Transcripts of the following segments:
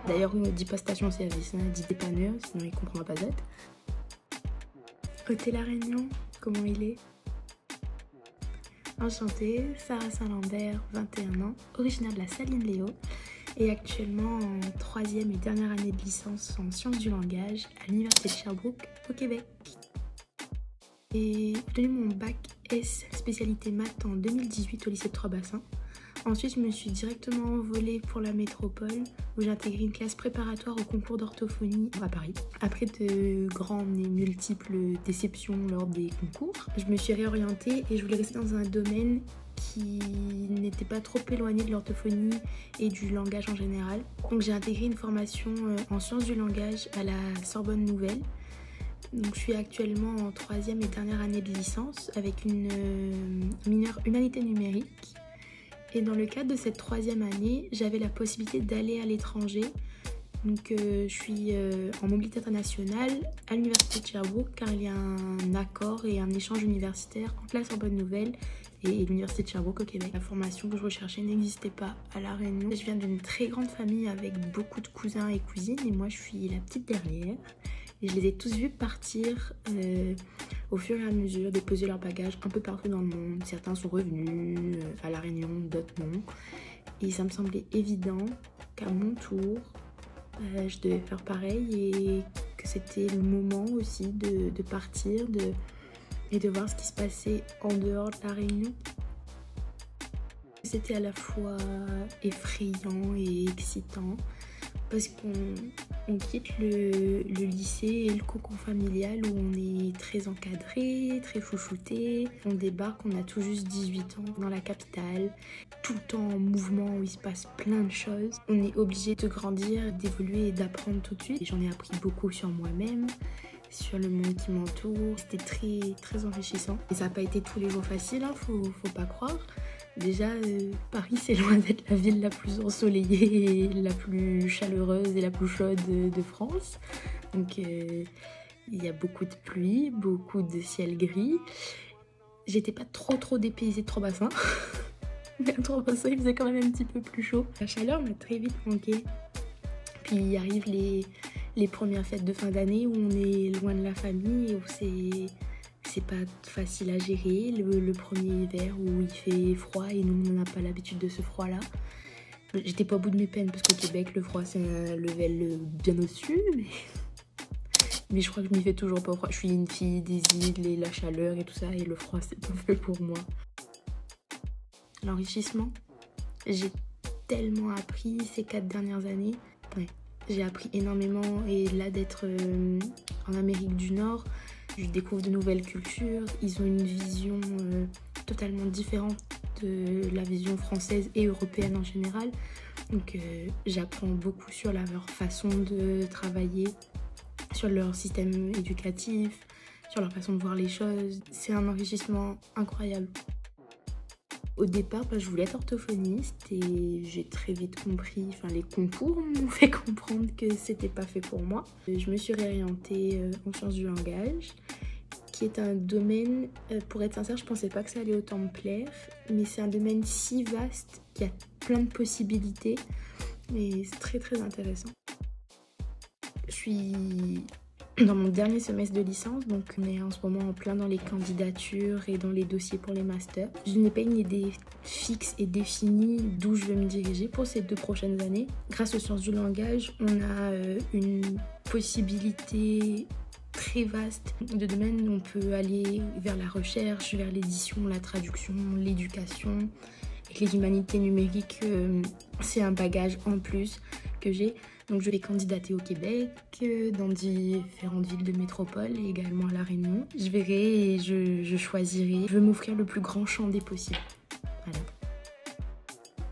D'ailleurs, on ne dit pas station-service, on dit dépanneur, sinon il ne comprendra pas Z. Côté La Réunion, comment il est? Enchantée, Sarah Saint-Lambert, 21 ans, originaire de la Saline Léo et actuellement en 3e et dernière année de licence en sciences du langage à l'université de Sherbrooke au Québec. J'ai obtenu mon bac S spécialité maths en 2018 au lycée de Trois-Bassins. Ensuite, je me suis directement envolée pour la métropole où j'ai intégré une classe préparatoire au concours d'orthophonie à Paris. Après de grandes et multiples déceptions lors des concours, je me suis réorientée et je voulais rester dans un domaine qui n'était pas trop éloigné de l'orthophonie et du langage en général. Donc j'ai intégré une formation en sciences du langage à la Sorbonne Nouvelle. Donc je suis actuellement en 3e et dernière année de licence avec une mineure humanité numérique. Et dans le cadre de cette 3e année, j'avais la possibilité d'aller à l'étranger. Donc je suis en mobilité internationale à l'université de Sherbrooke car il y a un accord et un échange universitaire entre la Sorbonne Nouvelle et l'université de Sherbrooke au Québec. La formation que je recherchais n'existait pas à La Réunion. Je viens d'une très grande famille avec beaucoup de cousins et cousines et moi je suis la petite dernière. Et je les ai tous vus partir au fur et à mesure, déposer leurs bagages un peu partout dans le monde. Certains sont revenus à La Réunion, d'autres non. Et ça me semblait évident qu'à mon tour, je devais faire pareil et que c'était le moment aussi de partir et de voir ce qui se passait en dehors de La Réunion. C'était à la fois effrayant et excitant parce qu'on quitte le lycée et le cocon familial où on est très encadré, très chouchouté. On débarque, on a tout juste 18 ans dans la capitale, tout le temps en mouvement où il se passe plein de choses. On est obligé de grandir, d'évoluer et d'apprendre tout de suite. Et j'en ai appris beaucoup sur moi-même, sur le monde qui m'entoure. C'était très, très enrichissant. Et ça n'a pas été tous les jours facile, hein, faut pas croire. Déjà, Paris, c'est loin d'être la ville la plus ensoleillée, et la plus chaleureuse et la plus chaude de France. Donc, il y a beaucoup de pluie, beaucoup de ciel gris. J'étais pas trop dépaysée de Trois-Bassins. Mais à Trois-Bassins, il faisait quand même un petit peu plus chaud. La chaleur m'a très vite manqué. Puis arrivent les premières fêtes de fin d'année où on est loin de la famille et où c'est pas facile à gérer, le premier hiver où il fait froid et nous on n'a pas l'habitude de ce froid là. J'étais pas au bout de mes peines parce qu'au Québec le froid c'est un level bien au-dessus mais je crois que je m'y fais toujours pas froid. Je suis une fille des îles et la chaleur et tout ça et le froid c'est pas fait pour moi. L'enrichissement, j'ai tellement appris ces 4 dernières années. Ouais, j'ai appris énormément et là d'être en Amérique du Nord, je découvre de nouvelles cultures, ils ont une vision totalement différente de la vision française et européenne en général. Donc j'apprends beaucoup sur leur façon de travailler, sur leur système éducatif, sur leur façon de voir les choses. C'est un enrichissement incroyable. Au départ, je voulais être orthophoniste et j'ai très vite compris, les concours m'ont fait comprendre que c'était pas fait pour moi. Je me suis réorientée en sciences du langage, qui est un domaine, pour être sincère, je pensais pas que ça allait autant me plaire, mais c'est un domaine si vaste qu'il y a plein de possibilités et c'est très très intéressant. Je suis dans mon dernier semestre de licence, donc on est en ce moment en plein dans les candidatures et dans les dossiers pour les masters. Je n'ai pas une idée fixe et définie d'où je veux me diriger pour ces 2 prochaines années. Grâce aux sciences du langage, on a une possibilité très vaste de domaines où on peut aller vers la recherche, vers l'édition, la traduction, l'éducation. Et les humanités numériques, c'est un bagage en plus que j'ai. Donc je vais candidater au Québec, dans différentes villes de métropole et également à La Réunion. Je verrai et je choisirai. Je veux m'offrir le plus grand champ des possibles. Voilà.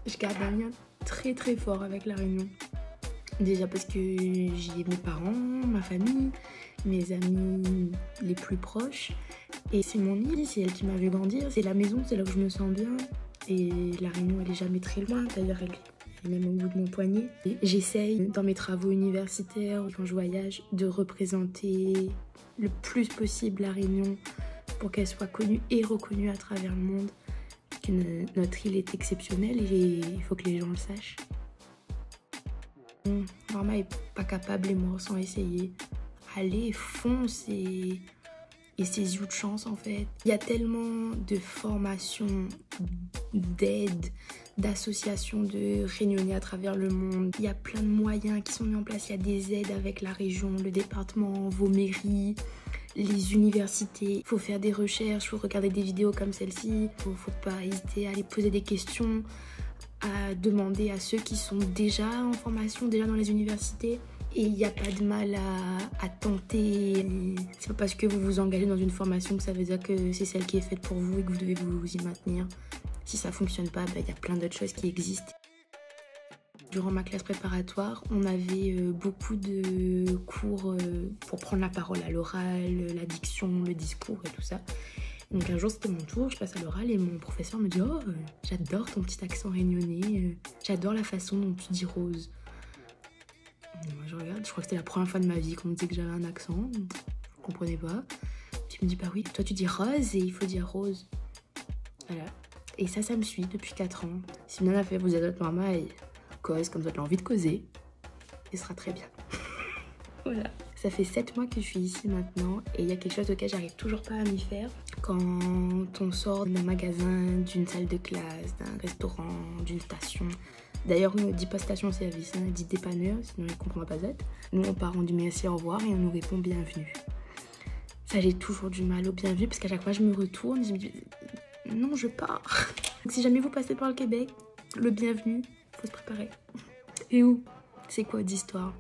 Je garde un lien très très fort avec La Réunion. Déjà parce que j'y ai mes parents, ma famille, mes amis les plus proches. Et c'est mon île, c'est elle qui m'a vu grandir. C'est la maison, c'est là où je me sens bien. Et La Réunion, elle est jamais très loin. D'ailleurs, elle est même au bout de mon poignet. J'essaye, dans mes travaux universitaires, quand je voyage, de représenter le plus possible La Réunion pour qu'elle soit connue et reconnue à travers le monde. Notre île est exceptionnelle et il faut que les gens le sachent. Maman est pas capable et mort sans essayer. Allez, fonce et saisis de chance en fait. Il y a tellement de formations, d'aides, d'associations de réunionnais à travers le monde. Il y a plein de moyens qui sont mis en place. Il y a des aides avec la région, le département, vos mairies, les universités. Il faut faire des recherches, il faut regarder des vidéos comme celle-ci. Il ne faut pas hésiter à aller poser des questions, à demander à ceux qui sont déjà en formation, déjà dans les universités. Et il n'y a pas de mal à tenter. C'est pas parce que vous vous engagez dans une formation que ça veut dire que c'est celle qui est faite pour vous et que vous devez vous y maintenir. Si ça fonctionne pas, il y a plein d'autres choses qui existent. Durant ma classe préparatoire, on avait beaucoup de cours pour prendre la parole à l'oral, la diction, le discours et tout ça. Donc un jour c'était mon tour, je passe à l'oral et mon professeur me dit « Oh, j'adore ton petit accent réunionnais, j'adore la façon dont tu dis rose ». Moi je regarde, je crois que c'était la première fois de ma vie qu'on me disait que j'avais un accent, je comprenais pas. Puis il me dit « Bah oui, toi tu dis rose et il faut dire rose ». Voilà. Et ça me suit depuis 4 ans. Si Nana fait vous êtes votre maman et cause comme ça tu as envie de causer, et ce sera très bien. Voilà. Ça fait 7 mois que je suis ici maintenant et il y a quelque chose auquel j'arrive toujours pas à m'y faire. Quand on sort d'un magasin, d'une salle de classe, d'un restaurant, d'une station. D'ailleurs, on ne dit pas station-service, on dit dépanneur, sinon il ne comprend pas ça. Nous, on part, on dit merci, au revoir et on nous répond bienvenue. Ça, j'ai toujours du mal au bienvenue parce qu'à chaque fois, je me retourne et je me dis non, je pars. Donc, si jamais vous passez par le Québec, le bienvenu, faut se préparer. Et où? C'est quoi d'histoire?